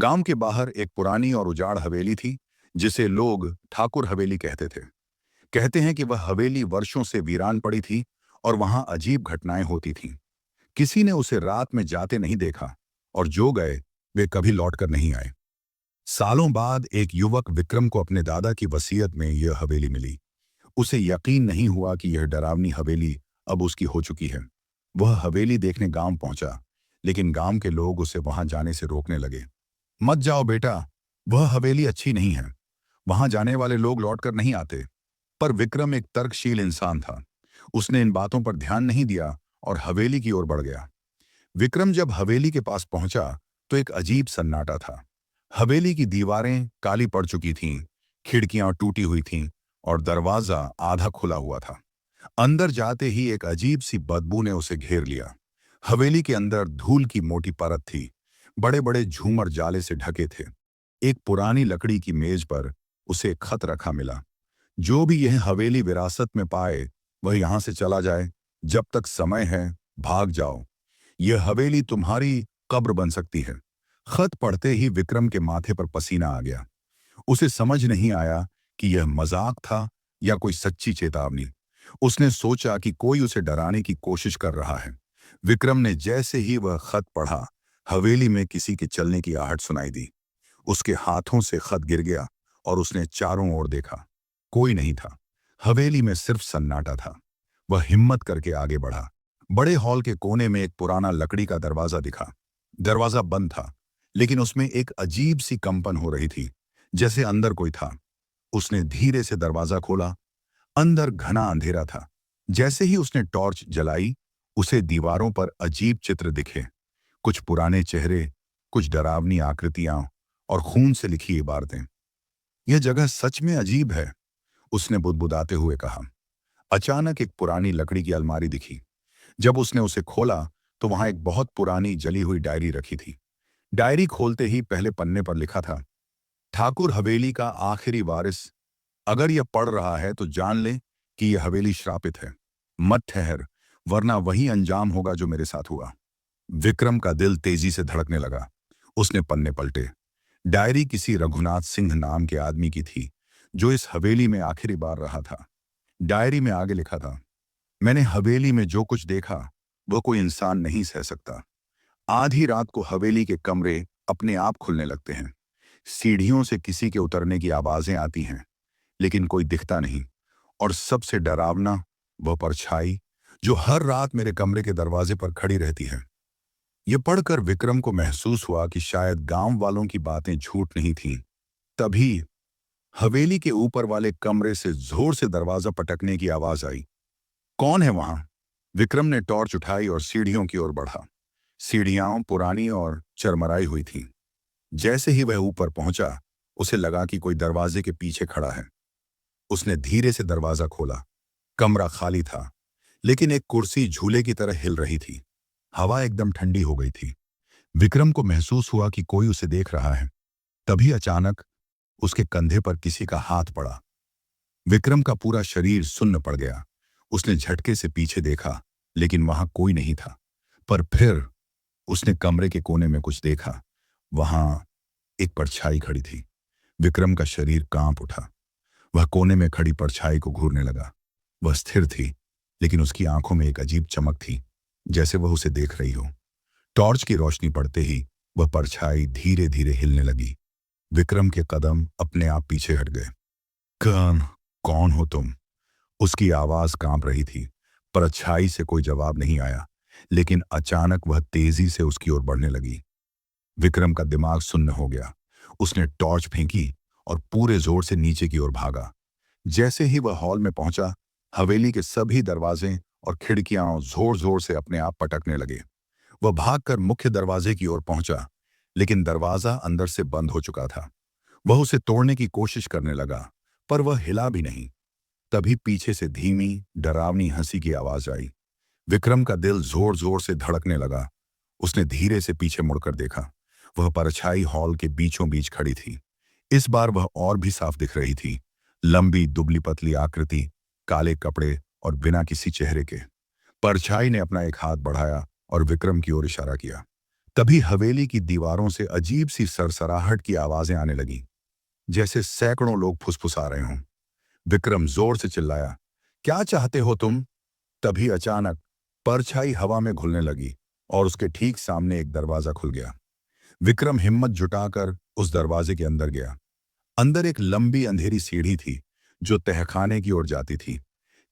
गांव के बाहर एक पुरानी और उजाड़ हवेली थी, जिसे लोग ठाकुर हवेली कहते थे। कहते हैं कि वह हवेली वर्षों से वीरान पड़ी थी और वहां अजीब घटनाएं होती थीं। किसी ने उसे रात में जाते नहीं देखा, और जो गए वे कभी लौटकर नहीं आए। सालों बाद एक युवक विक्रम को अपने दादा की वसीयत में यह हवेली मिली। उसे यकीन नहीं हुआ कि यह डरावनी हवेली अब उसकी हो चुकी है। वह हवेली देखने गांव पहुंचा, लेकिन गांव के लोग उसे वहां जाने से रोकने लगे। मत जाओ बेटा, वह हवेली अच्छी नहीं है। वहां जाने वाले लोग लौटकर नहीं आते। पर विक्रम एक तर्कशील इंसान था। उसने इन बातों पर ध्यान नहीं दिया और हवेली की ओर बढ़ गया। विक्रम जब हवेली के पास पहुंचा तो एक अजीब सन्नाटा था। हवेली की दीवारें काली पड़ चुकी थीं, खिड़कियां टूटी हुई थीं और दरवाजा आधा खुला हुआ था। अंदर जाते ही एक अजीब सी बदबू ने उसे घेर लिया। हवेली के अंदर धूल की मोटी परत थी। बड़े बड़े झूमर जाले से ढके थे। एक पुरानी लकड़ी की मेज पर उसे एक खत रखा मिला। जो भी यह हवेली विरासत में पाए वह यहां से चला जाए। जब तक समय है, भाग जाओ। यह हवेली तुम्हारी कब्र बन सकती है। खत पढ़ते ही विक्रम के माथे पर पसीना आ गया। उसे समझ नहीं आया कि यह मजाक था या कोई सच्ची चेतावनी। उसने सोचा कि कोई उसे डराने की कोशिश कर रहा है। विक्रम ने जैसे ही वह खत पढ़ा, हवेली में किसी के चलने की आहट सुनाई दी। उसके हाथों से खत गिर गया और उसने चारों ओर देखा। कोई नहीं था। हवेली में सिर्फ सन्नाटा था। वह हिम्मत करके आगे बढ़ा। बड़े हॉल के कोने में एक पुराना लकड़ी का दरवाजा दिखा। दरवाजा बंद था, लेकिन उसमें एक अजीब सी कंपन हो रही थी, जैसे अंदर कोई था। उसने धीरे से दरवाजा खोला। अंदर घना अंधेरा था। जैसे ही उसने टॉर्च जलाई, उसे दीवारों पर अजीब चित्र दिखे। कुछ पुराने चेहरे, कुछ डरावनी आकृतियां और खून से लिखी इबारतें। यह जगह सच में अजीब है, उसने बुदबुदाते हुए कहा। अचानक एक पुरानी लकड़ी की अलमारी दिखी। जब उसने उसे खोला तो वहां एक बहुत पुरानी जली हुई डायरी रखी थी। डायरी खोलते ही पहले पन्ने पर लिखा था, ठाकुर हवेली का आखिरी वारिस। अगर यह पढ़ रहा है तो जान ले कि यह हवेली श्रापित है। मत ठहर, वरना वही अंजाम होगा जो मेरे साथ हुआ। विक्रम का दिल तेजी से धड़कने लगा। उसने पन्ने पलटे। डायरी किसी रघुनाथ सिंह नाम के आदमी की थी, जो इस हवेली में आखिरी बार रहा था। डायरी में आगे लिखा था, मैंने हवेली में जो कुछ देखा वह कोई इंसान नहीं सह सकता। आधी रात को हवेली के कमरे अपने आप खुलने लगते हैं। सीढ़ियों से किसी के उतरने की आवाजें आती हैं, लेकिन कोई दिखता नहीं। और सबसे डरावना, वह परछाई जो हर रात मेरे कमरे के दरवाजे पर खड़ी रहती है। यह पढ़कर विक्रम को महसूस हुआ कि शायद गांव वालों की बातें झूठ नहीं थीं। तभी हवेली के ऊपर वाले कमरे से जोर से दरवाजा पटकने की आवाज आई। कौन है वहां? विक्रम ने टॉर्च उठाई और सीढ़ियों की ओर बढ़ा। सीढ़ियां पुरानी और चरमराई हुई थीं। जैसे ही वह ऊपर पहुंचा, उसे लगा कि कोई दरवाजे के पीछे खड़ा है। उसने धीरे से दरवाजा खोला। कमरा खाली था, लेकिन एक कुर्सी झूले की तरह हिल रही थी। हवा एकदम ठंडी हो गई थी। विक्रम को महसूस हुआ कि कोई उसे देख रहा है। तभी अचानक उसके कंधे पर किसी का हाथ पड़ा। विक्रम का पूरा शरीर सुन्न पड़ गया। उसने झटके से पीछे देखा, लेकिन वहां कोई नहीं था। पर फिर उसने कमरे के कोने में कुछ देखा। वहां एक परछाई खड़ी थी। विक्रम का शरीर कांप उठा। वह कोने में खड़ी परछाई को घूरने लगा। वह स्थिर थी, लेकिन उसकी आंखों में एक अजीब चमक थी, जैसे वह उसे देख रही हो। टॉर्च की रोशनी पड़ते ही वह परछाई धीरे धीरे हिलने लगी। विक्रम के कदम अपने आप पीछे हट गए। कौन कौन हो तुम? उसकी आवाज कांप रही थी। परछाई से कोई जवाब नहीं आया, लेकिन अचानक वह तेजी से उसकी ओर बढ़ने लगी। विक्रम का दिमाग सुन्न हो गया। उसने टॉर्च फेंकी और पूरे जोर से नीचे की ओर भागा। जैसे ही वह हॉल में पहुंचा, हवेली के सभी दरवाजे और खिड़कियां जोर जोर से अपने आप पटकने लगे। वह भागकर मुख्य दरवाजे की ओर पहुंचा, लेकिन दरवाजा अंदर से बंद हो चुका था। वह उसे तोड़ने की कोशिश करने लगा, पर वह हिला भी नहीं। तभी पीछे से धीमी, डरावनी हंसी की आवाज आई। विक्रम का दिल जोर जोर से धड़कने लगा। उसने धीरे से पीछे मुड़कर देखा। वह परछाई हॉल के बीचों बीच खड़ी थी। इस बार वह और भी साफ दिख रही थी। लंबी दुबली पतली आकृति, काले कपड़े और बिना किसी चेहरे के। परछाई ने अपना एक हाथ बढ़ाया और विक्रम की ओर इशारा किया। तभी हवेली की दीवारों से अजीब सी सरसराहट की आवाजें आने लगी, जैसे सैकड़ों लोग फुसफुसा रहे हों। विक्रम जोर से चिल्लाया, क्या चाहते हो तुम? तभी अचानक परछाई हवा में घुलने लगी और उसके ठीक सामने एक दरवाजा खुल गया। विक्रम हिम्मत जुटाकर उस दरवाजे के अंदर गया। अंदर एक लंबी अंधेरी सीढ़ी थी जो तहखाने की ओर जाती थी।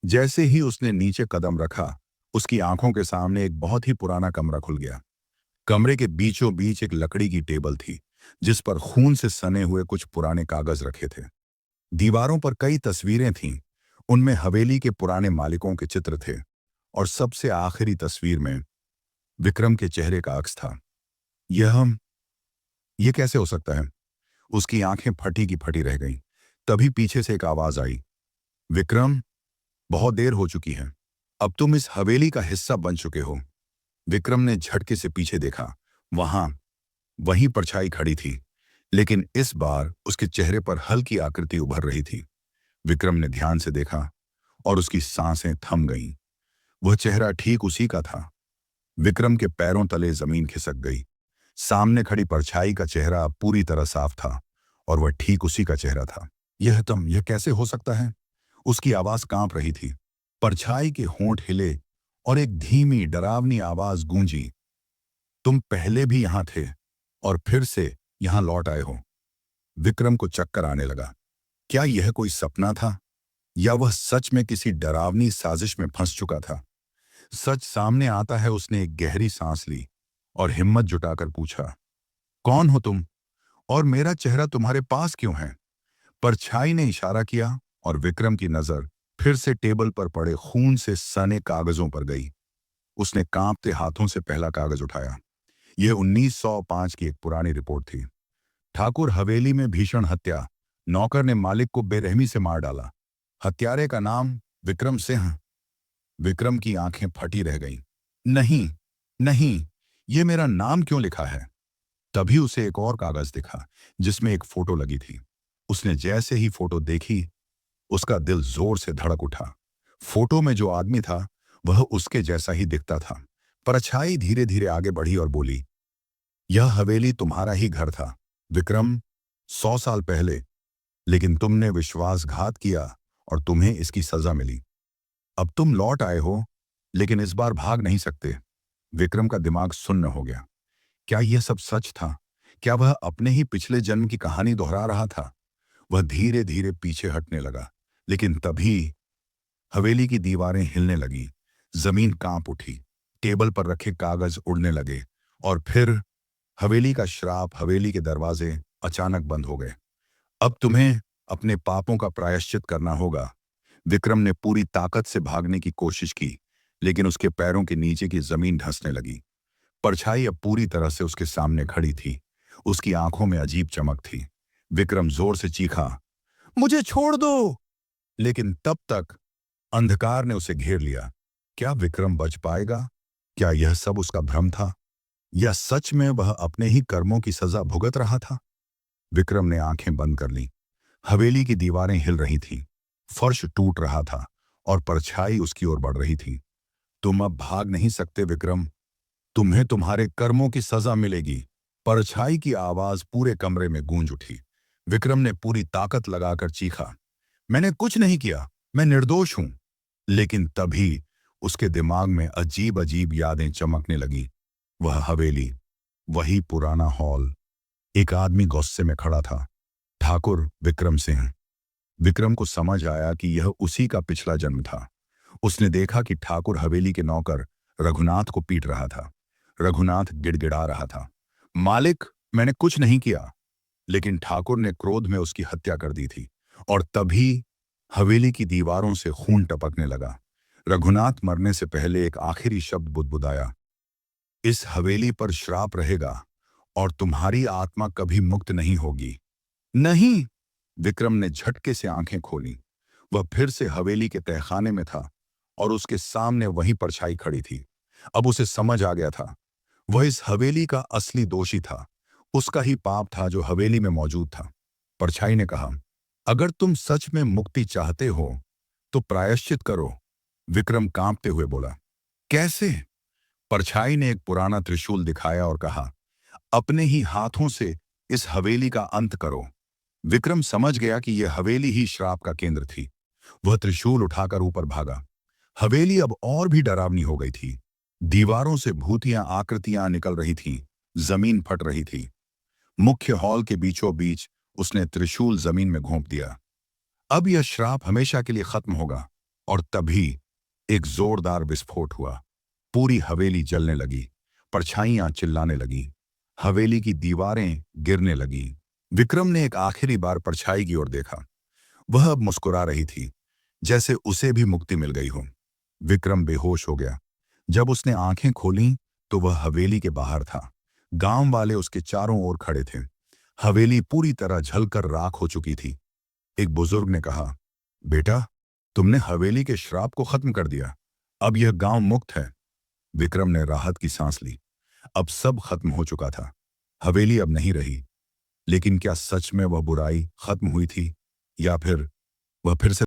जैसे ही उसने नीचे कदम रखा, उसकी आंखों के सामने एक बहुत ही पुराना कमरा खुल गया। कमरे के बीचों बीच एक लकड़ी की टेबल थी, जिस पर खून से सने हुए कुछ पुराने कागज रखे थे। दीवारों पर कई तस्वीरें थीं। उनमें हवेली के पुराने मालिकों के चित्र थे और सबसे आखिरी तस्वीर में विक्रम के चेहरे का अक्स था। यह कैसे हो सकता है? उसकी आंखें फटी की फटी रह गईं। तभी पीछे से एक आवाज आई, विक्रम, बहुत देर हो चुकी है। अब तुम इस हवेली का हिस्सा बन चुके हो। विक्रम ने झटके से पीछे देखा। वहां वही परछाई खड़ी थी, लेकिन इस बार उसके चेहरे पर हल्की आकृति उभर रही थी। विक्रम ने ध्यान से देखा और उसकी सांसें थम गईं। वह चेहरा ठीक उसी का था। विक्रम के पैरों तले जमीन खिसक गई। सामने खड़ी परछाई का चेहरा अब पूरी तरह साफ था और वह ठीक उसी का चेहरा था। यह कैसे हो सकता है? उसकी आवाज कांप रही थी। परछाई के होंठ हिले और एक धीमी डरावनी आवाज गूंजी, तुम पहले भी यहां थे और फिर से यहां लौट आए हो। विक्रम को चक्कर आने लगा। क्या यह कोई सपना था या वह सच में किसी डरावनी साजिश में फंस चुका था? सच सामने आता है, उसने एक गहरी सांस ली और हिम्मत जुटाकर पूछा, कौन हो तुम और मेरा चेहरा तुम्हारे पास क्यों है? परछाई ने इशारा किया और विक्रम की नजर फिर से टेबल पर पड़े खून से सने कागजों पर गई। उसने कांपते हाथों से पहला कागज उठाया। यह 1905 की एक पुरानी रिपोर्ट थी। ठाकुर हवेली में भीषण हत्या, नौकर ने मालिक को बेरहमी से मार डाला। हत्यारे का नाम विक्रम सिंह। विक्रम की आंखें फटी रह गईं। नहीं, नहीं, ये मेरा नाम क्यों लिखा है? तभी उसे एक और कागज दिखा जिसमें एक फोटो लगी थी। उसने जैसे ही फोटो देखी, उसका दिल जोर से धड़क उठा। फोटो में जो आदमी था वह उसके जैसा ही दिखता था। परछाई धीरे धीरे आगे बढ़ी और बोली, यह हवेली तुम्हारा ही घर था विक्रम, 100 साल पहले। लेकिन तुमने विश्वासघात किया और तुम्हें इसकी सजा मिली। अब तुम लौट आए हो, लेकिन इस बार भाग नहीं सकते। विक्रम का दिमाग सुन्न हो गया। क्या यह सब सच था? क्या वह अपने ही पिछले जन्म की कहानी दोहरा रहा था? वह धीरे धीरे पीछे हटने लगा, लेकिन तभी हवेली की दीवारें हिलने लगी, जमीन कांप उठी, टेबल पर रखे कागज उड़ने लगे और फिर हवेली का श्राप, हवेली के दरवाजे अचानक बंद हो गए। अब तुम्हें अपने पापों का प्रायश्चित करना होगा। विक्रम ने पूरी ताकत से भागने की कोशिश की, लेकिन उसके पैरों के नीचे की जमीन धंसने लगी। परछाई अब पूरी तरह से उसके सामने खड़ी थी। उसकी आंखों में अजीब चमक थी। विक्रम जोर से चीखा, मुझे छोड़ दो! लेकिन तब तक अंधकार ने उसे घेर लिया। क्या विक्रम बच पाएगा? क्या यह सब उसका भ्रम था या सच में वह अपने ही कर्मों की सजा भुगत रहा था? विक्रम ने आंखें बंद कर ली। हवेली की दीवारें हिल रही थीं, फर्श टूट रहा था और परछाई उसकी ओर बढ़ रही थी। तुम अब भाग नहीं सकते विक्रम, तुम्हें तुम्हारे कर्मों की सजा मिलेगी। परछाई की आवाज पूरे कमरे में गूंज उठी। विक्रम ने पूरी ताकत लगाकर चीखा, मैंने कुछ नहीं किया, मैं निर्दोष हूं। लेकिन तभी उसके दिमाग में अजीब अजीब यादें चमकने लगी। वह हवेली, वही पुराना हॉल, एक आदमी गुस्से में खड़ा था, ठाकुर विक्रम सिंह। विक्रम को समझ आया कि यह उसी का पिछला जन्म था। उसने देखा कि ठाकुर हवेली के नौकर रघुनाथ को पीट रहा था। रघुनाथ गिड़गिड़ा रहा था, मालिक, मैंने कुछ नहीं किया। लेकिन ठाकुर ने क्रोध में उसकी हत्या कर दी थी। और तभी हवेली की दीवारों से खून टपकने लगा। रघुनाथ मरने से पहले एक आखिरी शब्द बुदबुदाया, इस हवेली पर श्राप रहेगा और तुम्हारी आत्मा कभी मुक्त नहीं होगी। नहीं! विक्रम ने झटके से आंखें खोली। वह फिर से हवेली के तहखाने में था और उसके सामने वही परछाई खड़ी थी। अब उसे समझ आ गया था, वह इस हवेली का असली दोषी था। उसका ही पाप था जो हवेली में मौजूद था। परछाई ने कहा, अगर तुम सच में मुक्ति चाहते हो तो प्रायश्चित करो। विक्रम कांपते हुए बोला, कैसे? परछाई ने एक पुराना त्रिशूल दिखाया और कहा, अपने ही हाथों से इस हवेली का अंत करो। विक्रम समझ गया कि यह हवेली ही श्राप का केंद्र थी। वह त्रिशूल उठाकर ऊपर भागा। हवेली अब और भी डरावनी हो गई थी। दीवारों से भूतियां आकृतियां निकल रही थीं, जमीन फट रही थी। मुख्य हॉल के बीचों बीच उसने त्रिशूल जमीन में घोंप दिया। अब यह श्राप हमेशा के लिए खत्म होगा। और तभी एक जोरदार विस्फोट हुआ। पूरी हवेली जलने लगी, परछाइयां चिल्लाने लगी, हवेली की दीवारें गिरने लगी। विक्रम ने एक आखिरी बार परछाई की ओर देखा। वह अब मुस्कुरा रही थी, जैसे उसे भी मुक्ति मिल गई हो। विक्रम बेहोश हो गया। जब उसने आंखें खोलीं तो वह हवेली के बाहर था। गांव वाले उसके चारों ओर खड़े थे। हवेली पूरी तरह जलकर राख हो चुकी थी। एक बुजुर्ग ने कहा, बेटा, तुमने हवेली के श्राप को खत्म कर दिया। अब यह गांव मुक्त है। विक्रम ने राहत की सांस ली। अब सब खत्म हो चुका था। हवेली अब नहीं रही। लेकिन क्या सच में वह बुराई खत्म हुई थी, या फिर वह फिर से